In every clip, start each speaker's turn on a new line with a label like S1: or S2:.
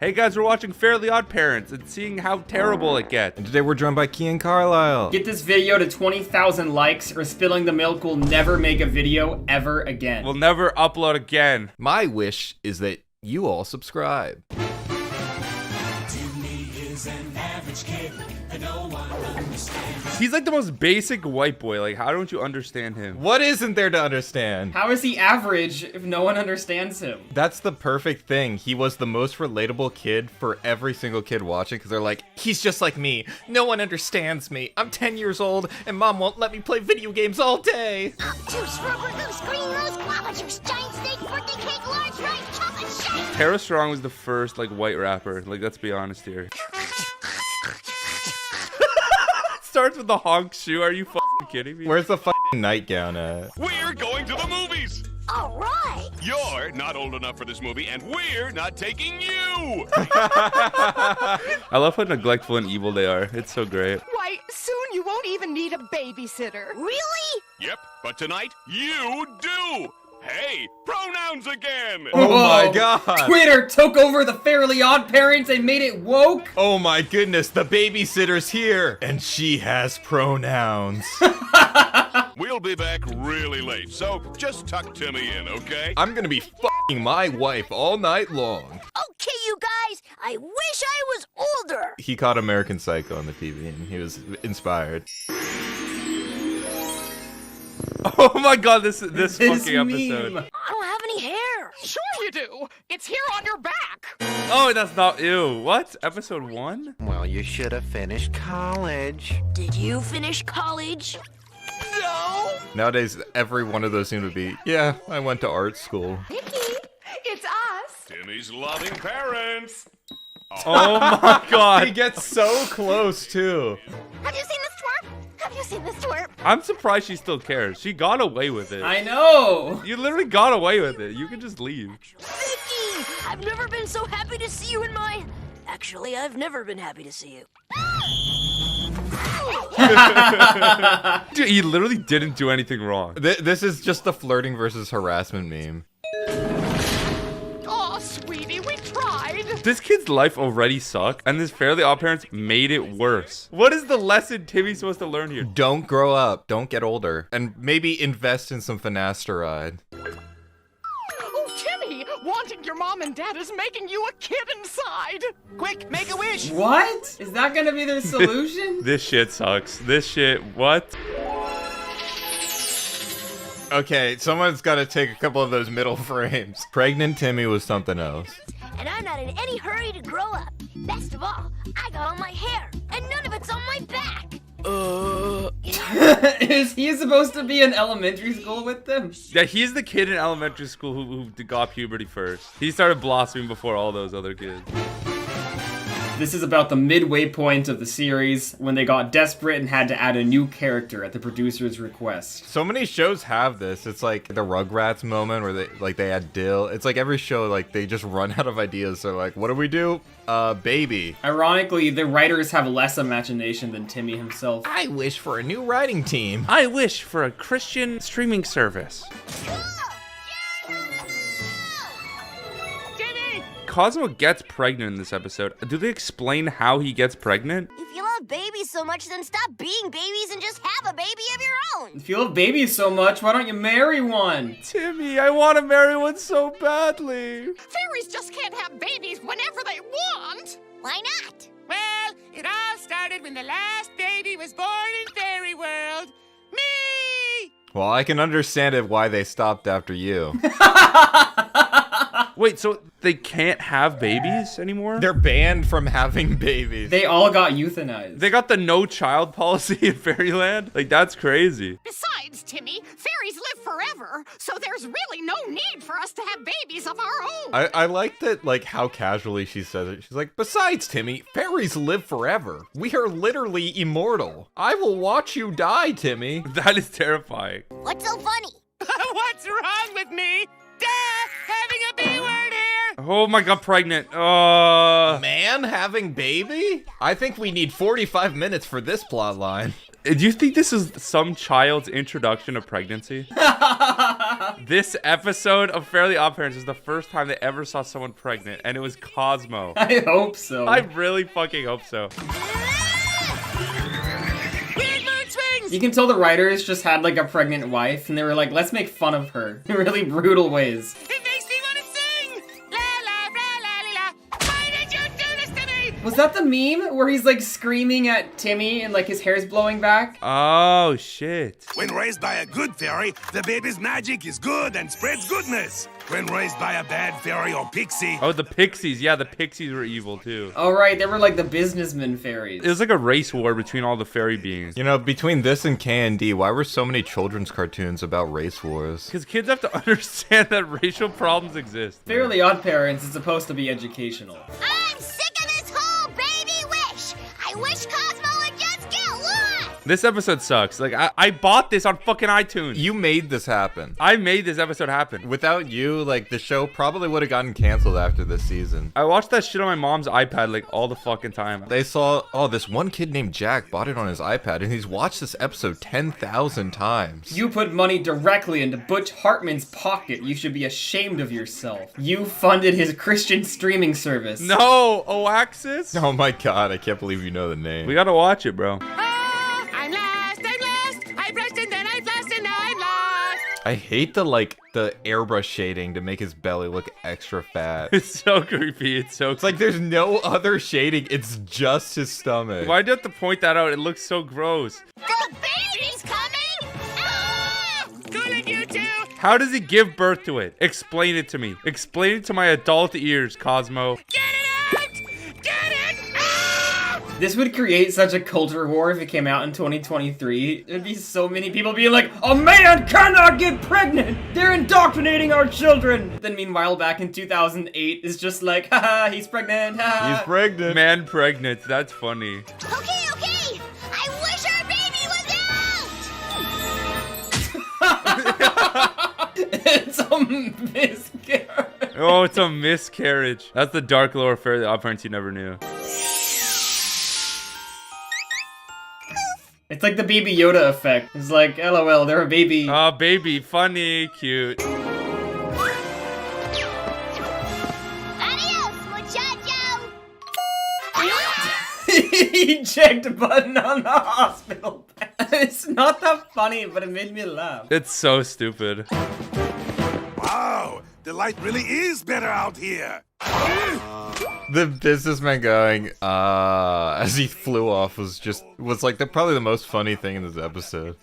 S1: Hey guys, we're watching Fairly OddParents and seeing how terrible it gets.
S2: And today we're joined by Key and Carlisle.
S3: Get this video to 20,000 likes or Spilling the Milk will never make a video ever again.
S1: We'll never upload again.
S2: My wish is that you all subscribe.
S4: Timmy is an average kid that no one understands.
S1: He's like the most basic white boy. Like, how don't you understand him?
S2: What isn't there to understand?
S3: How is he average if no one understands him?
S2: That's the perfect thing. He was the most relatable kid for every single kid watching because they're like, he's just like me. No one understands me. I'm 10 years old and mom won't let me play video games all day.
S5: Juice, rubber goose, green rose, guava juice, giant steak, birthday cake, large rice, chocolate shake.
S1: Tara Strong was the first like white rapper. Like, let's be honest here. Starts with the honk shoe. Are you fucking kidding me?
S2: Where's the fucking nightgown at?
S6: We're going to the movies!
S5: All right.
S6: You're not old enough for this movie, and we're not taking you!
S1: I love how neglectful and evil they are. It's so great.
S7: Why, soon you won't even need a babysitter.
S5: Really?
S6: Yep, but tonight, you do! Hey, pronouns again!
S2: Oh my
S3: Whoa.
S2: god!
S3: Twitter took over the Fairly OddParents and made it woke?
S2: Oh my goodness, the babysitter's here! And she has pronouns.
S6: We'll be back really late, so just tuck Timmy in, okay?
S2: I'm gonna be fucking my wife all night long.
S5: Okay, you guys, I wish I was older.
S2: He caught American Psycho on the TV and he was inspired.
S1: Oh my god, this fucking
S3: This
S1: episode.
S3: meme.
S5: I don't have any hair.
S7: Sure you do. It's here on your back.
S1: Oh, that's not ew. What? Episode 1?
S8: Well, you should have finished college.
S5: Did you finish college?
S7: No.
S2: Nowadays, every one of those seem to be, yeah, I went to art school.
S7: Icky, it's us.
S6: Timmy's loving parents!
S1: Oh my
S2: He
S1: god.
S2: gets so close, too.
S5: Have you seen this twerp? Have you seen this twerp?
S1: I'm surprised she still cares. She got away with it.
S3: I know.
S1: You literally got away with it. You can just leave.
S5: Vicky, I've never been so happy to see you in my... Actually, I've never been happy to see you.
S1: Dude, he literally didn't do anything wrong.
S2: This is just the flirting versus harassment meme.
S7: Oh, sweetie, we tried.
S1: This kid's life already sucked, and this Fairly OddParents made it worse. What is the lesson Timmy's supposed to learn here?
S2: Don't grow up, don't get older, and maybe invest in some finasteride.
S7: Oh, Timmy, wanting your mom and dad is making you a kid inside.
S8: Quick, make a wish!
S3: What? Is that gonna be their solution?
S1: This shit sucks. This shit, what?
S2: Okay, someone's gotta take a couple of those middle frames. Pregnant Timmy was something else.
S5: And I'm not in any hurry to grow up. Best of all, I got all my hair, and none of it's on my back.
S3: Is he supposed to be in elementary school with them?
S1: Yeah, he's the kid in elementary school who got puberty first. He started blossoming before all those other kids.
S3: This is about the midway point of the series when they got desperate and had to add a new character at the producer's request.
S2: So many shows have this. It's like the Rugrats moment where they add Dill. It's like every show, like they just run out of ideas. So like, what do we do? Baby.
S3: Ironically, the writers have less imagination than Timmy himself.
S2: I wish for a new writing team.
S1: I wish for a Christian streaming service.
S7: Timmy!
S1: Cosmo gets pregnant in this episode. Do they explain how he gets pregnant?
S5: If you love babies so much, then stop being babies and just have a baby of your own.
S3: If you love babies so much, why don't you marry one?
S1: Timmy, I want to marry one so badly.
S7: Fairies just can't have babies whenever they want.
S5: Why not?
S9: Well, it all started when the last baby was born in Fairy World. Me!
S2: Well, I can understand it why they stopped after you.
S1: Wait, so they can't have babies anymore?
S2: They're banned from having babies.
S3: They all got euthanized.
S1: They got the no child policy in Fairyland? Like, that's crazy.
S7: Besides, Timmy, fairies live forever, so there's really no need for us to have babies of our own.
S2: I like that, like, how casually she says it. She's like, besides, Timmy, fairies live forever. We are literally immortal. I will watch you die, Timmy.
S1: That is terrifying.
S5: What's so funny?
S9: What's wrong with me? Duh! Having a B word here!
S1: Oh my god, pregnant.
S2: Man having baby? I think we need 45 minutes for this plot line.
S1: Do you think this is some child's introduction to pregnancy? This episode of Fairly OddParents is the first time they ever saw someone pregnant, and it was Cosmo.
S3: I hope so.
S1: I really fucking hope so.
S9: Weird mood swings!
S3: You can tell the writers just had like a pregnant wife, and they were like, let's make fun of her in really brutal ways.
S9: It makes me want to sing! La la la la la la. Why did you do this to me?
S3: Was that the meme where he's like screaming at Timmy and like his hair's blowing back?
S1: Oh, shit.
S6: When raised by a good fairy, the baby's magic is good and spreads goodness. When raised by a bad fairy or pixie,
S1: Oh, the pixies. Yeah, the pixies were evil, too.
S3: Oh right, they were like the businessman fairies.
S1: It was like a race war between all the fairy beings.
S2: You know, between this and K&D, why were so many children's cartoons about race wars?
S1: Because kids have to understand that racial problems exist.
S3: Fairly OddParents is supposed to be educational.
S5: I'm sick of this whole baby wish. I wish Cosmo would just get lost.
S1: This episode sucks. Like, I bought this on fucking iTunes.
S2: You made this happen.
S1: I made this episode happen.
S2: Without you, like, the show probably would have gotten canceled after this season.
S1: I watched that shit on my mom's iPad like all the fucking time.
S2: They saw, oh, this one kid named Jack bought it on his iPad, and he's watched this episode 10,000 times.
S3: You put money directly into Butch Hartman's pocket. You should be ashamed of yourself. You funded his Christian streaming service.
S1: No, Oaxis?
S2: Oh my god, I can't believe you know the name.
S1: We gotta watch it, bro.
S9: Oh, I'm lost, I'm lost. I brushed and then I flushed and now I'm lost.
S2: I hate the airbrush shading to make his belly look extra fat.
S1: It's so creepy. It's
S2: like there's no other shading, it's just his stomach.
S1: Why'd you have to point that out? It looks so gross.
S5: The baby's coming. Ah!
S9: Schooling you two.
S1: How does he give birth to it? Explain it to me. Explain it to my adult ears, Cosmo.
S9: Get it out! Get it out!
S3: This would create such a culture war if it came out in 2023. There'd be so many people being like, a man cannot get pregnant! They're indoctrinating our children! Then meanwhile, back in 2008, it's just like, haha, he's pregnant, haha.
S2: He's pregnant.
S1: Man pregnant. That's funny.
S5: Okay, okay. I wish our baby was out.
S3: It's a miscarriage.
S1: Oh, it's a miscarriage. That's the dark lore of Fairly OddParents you never knew.
S3: It's like the Baby Yoda effect. It's like, LOL, they're a baby.
S1: Oh, baby. Funny. Cute.
S5: Adios, muchacho.
S3: Eject button on the hospital bed. It's not that funny, but it made me laugh.
S1: It's so stupid.
S6: wow, the light really is better out here.
S2: The businessman going, as he flew off was like probably the most funny thing in this episode.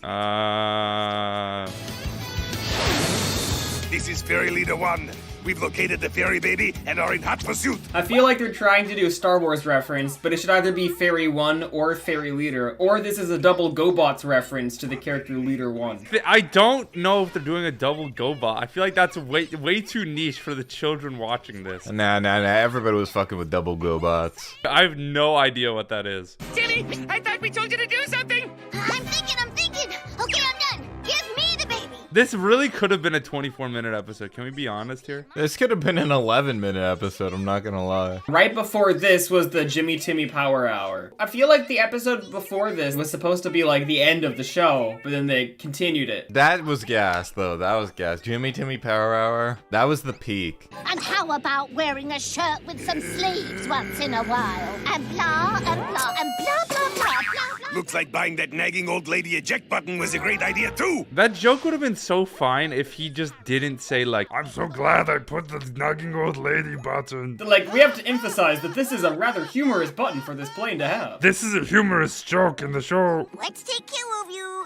S6: This is Fairy Leader 1. We've located the fairy baby and are in hot pursuit.
S3: I feel like they're trying to do a Star Wars reference, but it should either be Fairy 1 or Fairy Leader, or this is a double GoBots reference to the character Leader 1.
S1: I don't know if they're doing a double GoBot. I feel like that's way too niche for the children watching this.
S2: Nah, everybody was fucking with double GoBots.
S1: I have no idea what that is.
S9: Timmy, I thought we told you to do something.
S5: I'm thinking. Okay, I'm done. Give me the baby.
S1: This really could have been a 24-minute episode. Can we be honest here?
S2: This could have been an 11-minute episode, I'm not gonna lie.
S3: Right before this was the Jimmy Timmy Power Hour. I feel like the episode before this was supposed to be like the end of the show, but then they continued it.
S2: That was gas, though. That was gas. Jimmy Timmy Power Hour, that was the peak.
S5: And how about wearing a shirt with some sleeves once in a while? And blah, and blah, and blah, blah, blah, blah, blah.
S6: Looks like buying that nagging old lady eject button was a great idea too.
S1: That joke would have been so fine if he just didn't say like,
S10: I'm so glad I put the nagging old lady button.
S3: Like, we have to emphasize that this is a rather humorous button for this plane to have.
S10: This is a humorous joke in the show.
S5: Let's take care of you.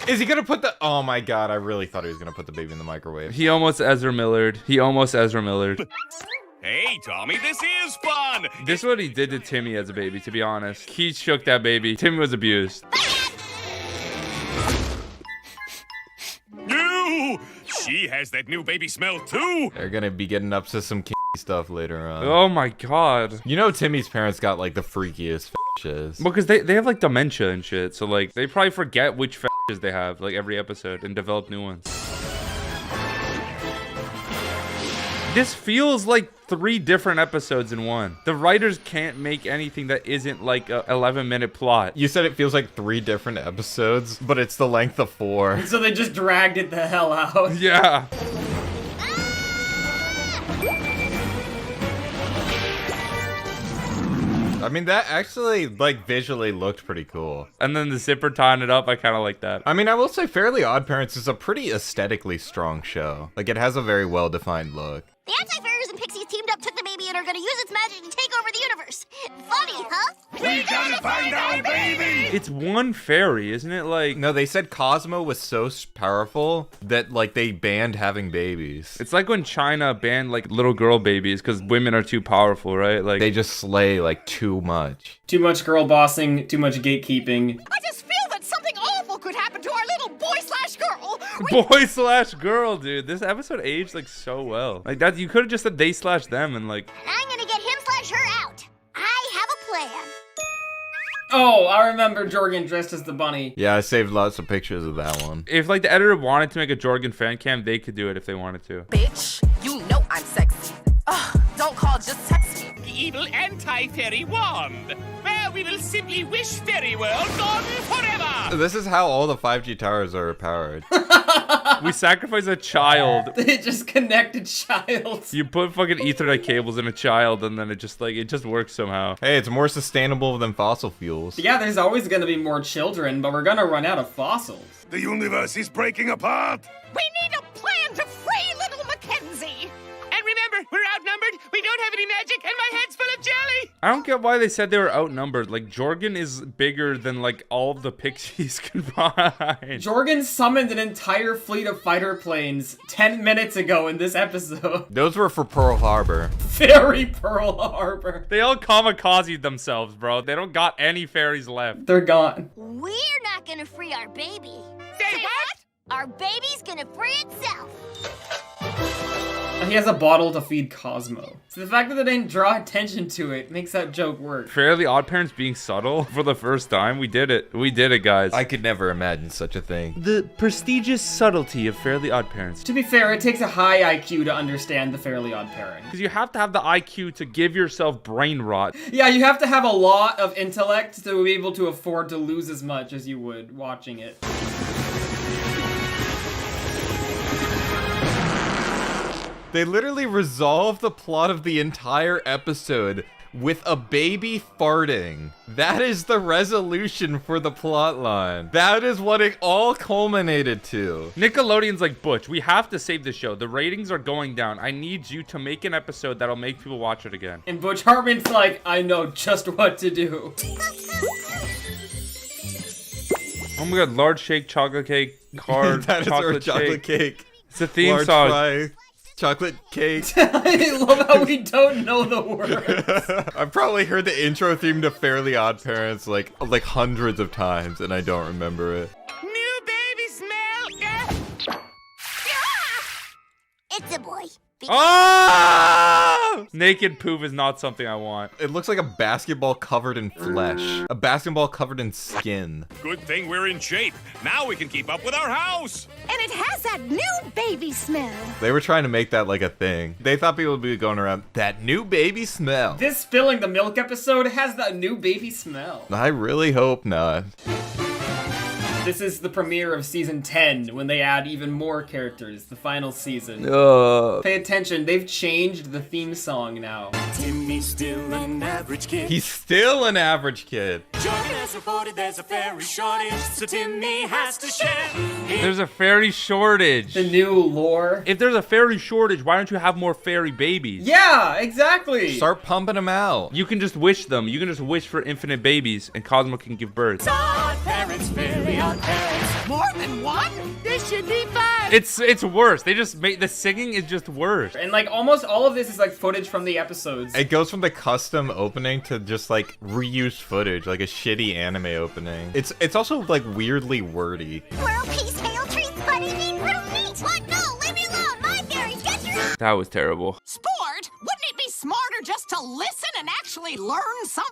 S2: Is he gonna put the... Oh my god, I really thought he was gonna put the baby in the microwave.
S1: he almost Ezra Millard.
S6: Hey, Tommy, this is fun.
S1: This is what he did to Timmy as a baby, to be honest. He shook that baby. Timmy was abused.
S6: No, she has that new baby smell too.
S2: They're gonna be getting up to some stuff later on.
S1: Oh my god.
S2: You know Timmy's parents got like the freakiest fetishes.
S1: Well, because they have like dementia and shit. So like they probably forget which fetishes they have like every episode and develop new ones. This feels like 3 different episodes in one. The writers can't make anything that isn't like a 11-minute plot.
S2: You said it feels like 3 different episodes, but it's the length of 4.
S3: So they just dragged it the hell out.
S1: Yeah.
S2: I mean, that actually, like, visually looked pretty cool.
S1: And then the zipper tying it up, I kind of like that.
S2: I mean, I will say Fairly OddParents is a pretty aesthetically strong show. Like, it has a very well-defined look.
S5: The anti-fairies and pixies teamed up, took the baby, and are gonna use its magic to take over the universe. Funny, huh?
S6: We gotta find our baby!
S1: It's one fairy, isn't it? Like,
S2: No, they said Cosmo was so powerful that, like, they banned having babies.
S1: it's like when China banned like little girl babies because women are too powerful, right? Like,
S2: They just slay, like, too much.
S3: Too much girl bossing, too much gatekeeping.
S7: I just feel that something awful could happen to our little boy/girl.
S1: boy/girl, dude. This episode aged like so well. Like that, you could have just said they/them and like.
S5: I'm gonna get him/her out. I have a plan.
S3: Oh, I remember Jorgen dressed as the bunny.
S2: Yeah, I saved lots of pictures of that one.
S1: If like the editor wanted to make a Jorgen fan cam, they could do it if they wanted to.
S11: Bitch, you know I'm sexy. Ugh, don't call, just text me.
S9: The evil anti-fairy wand. Well, we will simply wish fairy world gone forever.
S2: This is how all the 5G towers are powered.
S1: We sacrifice a child.
S3: They just connect a child.
S1: You put fucking Ethernet cables in a child, and then it just works somehow.
S2: Hey, it's more sustainable than fossil fuels.
S3: Yeah, there's always gonna be more children, but we're gonna run out of fossils.
S6: The universe is breaking apart.
S7: We need a plan to free little Mackenzie.
S9: And remember, we're outnumbered. We don't have any magic, and my head's full of jelly.
S1: I don't get why they said they were outnumbered. Like, Jorgen is bigger than like all of the pixies combined.
S3: Jorgen summoned an entire fleet of fighter planes 10 minutes ago in this episode.
S2: Those were for Pearl Harbor.
S3: Very Pearl Harbor.
S1: They all kamikazed themselves, bro. They don't got any fairies left.
S3: They're gone.
S5: We're not gonna free our baby.
S9: Say what?
S5: Our baby's gonna free itself.
S3: He has a bottle to feed Cosmo. So the fact that they didn't draw attention to it makes that joke work.
S1: Fairly OddParents being subtle for the first time. We did it. We did it, guys.
S2: I could never imagine such a thing.
S1: The prestigious subtlety of Fairly OddParents.
S3: To be fair, it takes a high IQ to understand the Fairly OddParents.
S1: Because you have to have the IQ to give yourself brain rot.
S3: Yeah, you have to have a lot of intellect to be able to afford to lose as much as you would watching it.
S2: They literally resolved the plot of the entire episode with a baby farting. That is the resolution for the plot line. That is what it all culminated to.
S1: Nickelodeon's like, Butch, we have to save the show. The ratings are going down. I need you to make an episode that'll make people watch it again.
S3: And Butch Hartman's like, I know just what to do.
S1: Oh my god, large shake, chocolate cake, card,
S2: That is our
S1: chocolate
S2: chocolate cake.
S1: It's a theme
S2: Large
S1: song.
S2: fry, chocolate cake.
S3: I love how we don't know the words.
S2: I've probably heard the intro theme to Fairly OddParents like hundreds of times, and I don't remember it.
S9: New baby smell.
S5: It's a boy.
S1: Oh! Naked poof is not something I want.
S2: It looks like a basketball covered in flesh. A basketball covered in skin.
S6: Good thing we're in shape. Now we can keep up with our house.
S7: And it has that new baby smell.
S2: They were trying to make that like a thing. They thought people would be going around, that new baby smell.
S3: This spilling the milk episode has that new baby smell.
S2: I really hope not.
S3: This is the premiere of season 10 when they add even more characters, the final season. Pay attention, they've changed the theme song now.
S4: Timmy's still an average kid.
S2: He's still an average kid.
S4: Jordan has reported there's a fairy shortage, so Timmy has to share.
S1: There's a fairy shortage.
S3: The new lore.
S1: If there's a fairy shortage, why don't you have more fairy babies?
S3: Yeah, exactly.
S2: Start pumping them out.
S1: You can just wish them. You can just wish for infinite babies, and Cosmo can give birth.
S4: Odd parents, Fairly OddParents.
S7: More than one? This should be fun.
S1: It's worse. They just make the singing is just worse.
S3: And like almost all of this is like footage from the episodes.
S2: It goes from the custom opening to just like reused footage, like a shitty anime opening. It's also like weirdly wordy.
S5: World peace, hail treats, buddy meat, fruit meat. What? No, leave me alone. My fairies, get your...
S1: That was terrible.
S7: Sport? Wouldn't it be smarter just to listen and actually learn something?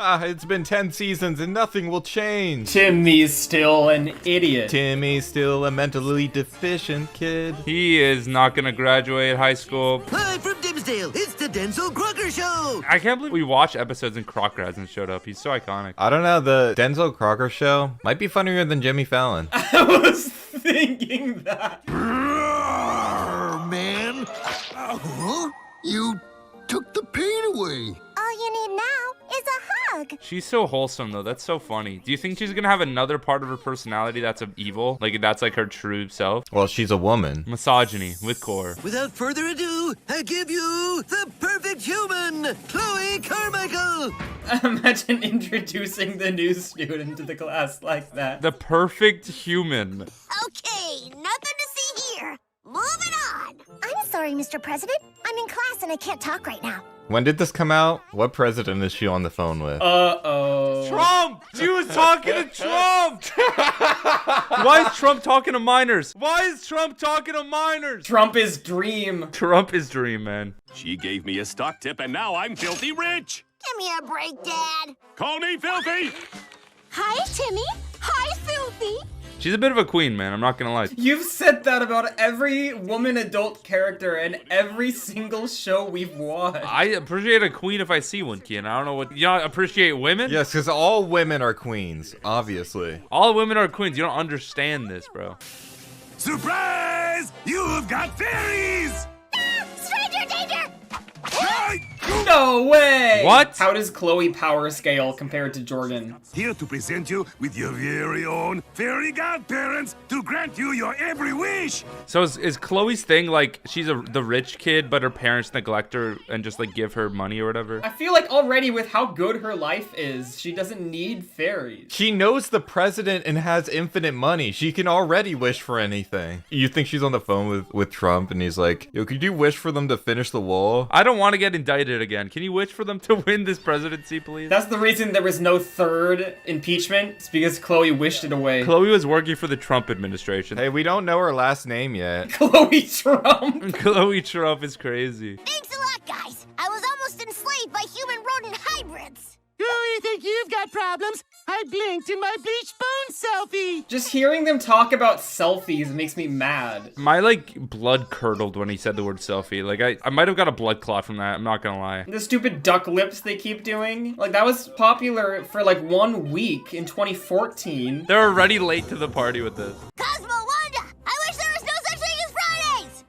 S2: It's been 10 seasons and nothing will change.
S3: Timmy's still an idiot.
S2: Timmy's still a mentally deficient kid.
S1: He is not gonna graduate high school.
S12: Hi from Dimsdale, it's the Denzel Crocker Show.
S1: I can't believe we watched episodes and Crocker hasn't showed up. He's so iconic.
S2: I don't know, the Denzel Crocker Show might be funnier than Jimmy Fallon.
S3: I was thinking that.
S12: Man, you took the pain away.
S5: All you need now is a hug.
S1: She's so wholesome though. That's so funny. Do you think she's gonna have another part of her personality that's of evil? Like that's like her true self?
S2: Well, she's a woman.
S1: Misogyny with core.
S12: Without further ado, I give you the perfect human, Chloe Carmichael.
S3: Imagine introducing the new student to the class like that.
S1: The perfect human.
S5: Okay, nothing to see here. Moving on. I'm sorry, Mr. President. I'm in class and I can't talk right now.
S2: When did this come out? What president is she on the phone with?
S3: Uh-oh.
S1: Trump! She was talking to Trump! Why is Trump talking to minors? Why is Trump talking to minors?
S3: Trump is dream.
S1: Trump is dream, man.
S6: She gave me a stock tip and now I'm filthy rich.
S5: Give me a break, Dad.
S6: Call me filthy.
S5: Hi, Timmy. Hi, Filthy.
S1: She's a bit of a queen, man. I'm not gonna lie.
S3: You've said that about every woman adult character in every single show we've watched.
S1: I appreciate a queen if I see one, Kian. I don't know what... You don't appreciate women?
S2: Yes, because all women are queens, obviously.
S1: All women are queens. You don't understand this, bro.
S6: Surprise! You've got fairies!
S5: Ah, stranger danger!
S3: No way!
S1: What?
S3: How does Chloe power scale compared to Jordan?
S6: Here to present you with your very own fairy godparents to grant you your every wish.
S1: So is Chloe's thing like she's the rich kid, but her parents neglect her and just like give her money or whatever?
S3: I feel like already with how good her life is, she doesn't need fairies.
S2: She knows the president and has infinite money. She can already wish for anything. You think she's on the phone with Trump and he's like, yo, could you wish for them to finish the wall?
S1: I don't want to get indicted again. Can you wish for them to win this presidency, please?
S3: That's the reason there was no third impeachment. It's because Chloe wished it away.
S1: Chloe was working for the Trump administration.
S2: Hey, we don't know her last name yet.
S3: Chloe Trump.
S1: Chloe Trump is crazy.
S5: Thanks a lot, guys. I was almost enslaved by human-rodent hybrids.
S9: You think you've got problems? I blinked in my bleach bone selfie.
S3: Just hearing them talk about selfies makes me mad.
S1: My like blood curdled when he said the word selfie. Like I might have got a blood clot from that. I'm not gonna lie.
S3: The stupid duck lips they keep doing. Like that was popular for like 1 week in 2014.
S1: They're already late to the party with this.
S5: Cosmo, Wanda! I wish there was no such thing as Fridays!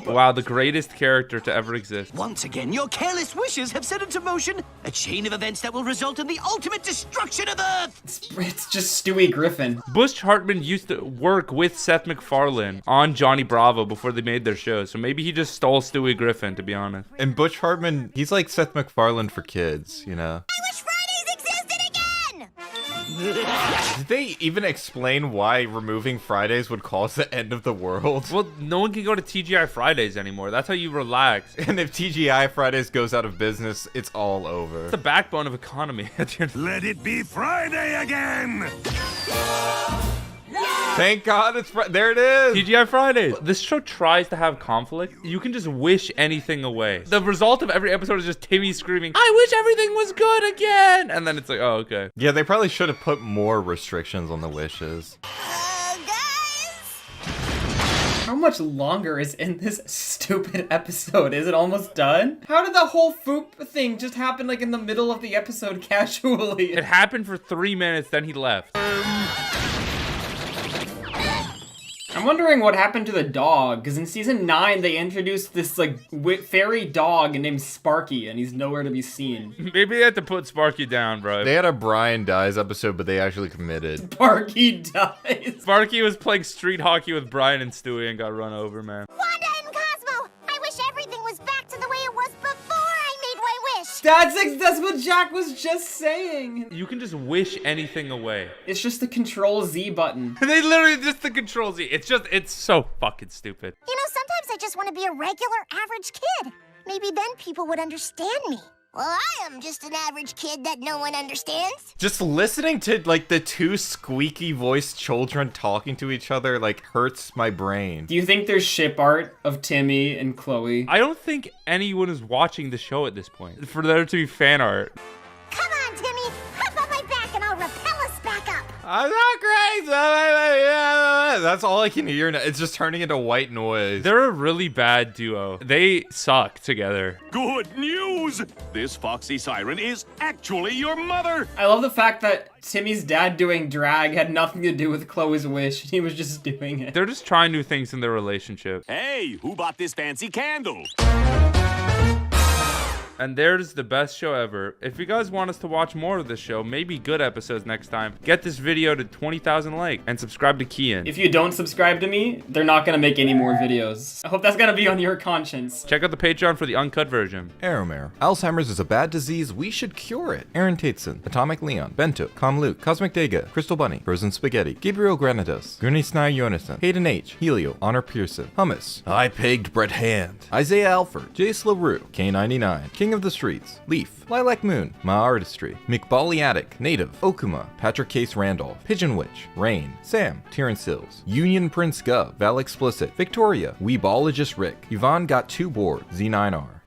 S1: Wow, the greatest character to ever exist.
S12: Once again, your careless wishes have set into motion a chain of events that will result in the ultimate destruction of Earth.
S3: It's just Stewie Griffin.
S1: Butch Hartman used to work with Seth MacFarlane on Johnny Bravo before they made their show, so maybe he just stole Stewie Griffin, to be honest.
S2: And Butch Hartman, he's like Seth MacFarlane for kids, you know?
S5: I wish Fridays existed again!
S2: Did they even explain why removing Fridays would cause the end of the world?
S1: Well, no one can go to TGI Fridays anymore. That's how you relax.
S2: And if TGI Fridays goes out of business, it's all over.
S1: It's the backbone of economy.
S6: Let it be Friday again!
S2: Thank God it's there it is!
S1: TGI Fridays. This show tries to have conflict. You can just wish anything away. The result of every episode is just Timmy screaming, I wish everything was good again! And then it's like, oh, okay.
S2: Yeah, they probably should have put more restrictions on the wishes.
S5: Guys?
S3: How much longer is in this stupid episode? Is it almost done? How did the whole foop thing just happen like in the middle of the episode casually?
S1: It happened for 3 minutes, then he left.
S3: I'm wondering what happened to the dog, because in season 9 they introduced this like fairy dog named Sparky, and he's nowhere to be seen.
S1: Maybe they had to put Sparky down, bro.
S2: They had a Brian Dies episode, but they actually committed.
S3: Sparky dies.
S1: Sparky was playing street hockey with Brian and Stewie and got run over, man.
S5: Wanda and Cosmo! I wish everything was back to the way it was before I made my wish!
S3: That's what Jack was just saying.
S1: You can just wish anything away.
S3: It's just the Control Z button.
S1: They literally just the Control Z. It's so fucking stupid.
S5: You know, sometimes I just want to be a regular, average kid. Maybe then people would understand me. Well, I am just an average kid that no one understands.
S2: Just listening to, like, the two squeaky voiced children talking to each other, like, hurts my brain.
S3: Do you think there's ship art of Timmy and Chloe?
S1: I don't think anyone is watching the show at this point for there to be fan art.
S5: Come on, Timmy. Hop on my back and I'll rappel us back up.
S2: I'm not crazy. That's all I can hear now. It's just turning into white noise.
S1: They're a really bad duo. They suck together.
S13: Good news! This foxy siren is actually your mother!
S3: I love the fact that Timmy's dad doing drag had nothing to do with Chloe's wish. He was just doing it.
S1: They're just trying new things in their relationship.
S13: Hey, who bought this fancy candle?
S1: And there's the best show ever. If you guys want us to watch more of this show, maybe good episodes next time, get this video to 20,000 likes and subscribe to Kian.
S3: If you don't subscribe to me, they're not gonna make any more videos. I hope that's gonna be on your conscience.
S1: Check out the Patreon for the uncut version.
S2: Aromare. Alzheimer's is a bad disease. We should cure it. Aaron Tateson, Atomic Leon, Bento, Luke, Cosmic Dega, Crystal Bunny, Frozen Spaghetti, Gabriel Granados, Gurney Snai Jonathan, Hayden H, Helio, Honor Pearson, Hummus, I Pegged Brett Hand, Isaiah Alford, Jace LaRue, K99, King of the Streets, Leaf, Lilac Moon, My Artistry, McBally Attic, Native, Okuma, Patrick Case Randolph, Pigeon Witch, Rain, Sam, Terrence Hills, Union Prince Gov, Val Explicit, Victoria, Weebologist Rick, Yvonne Got Too Bored, Z9R.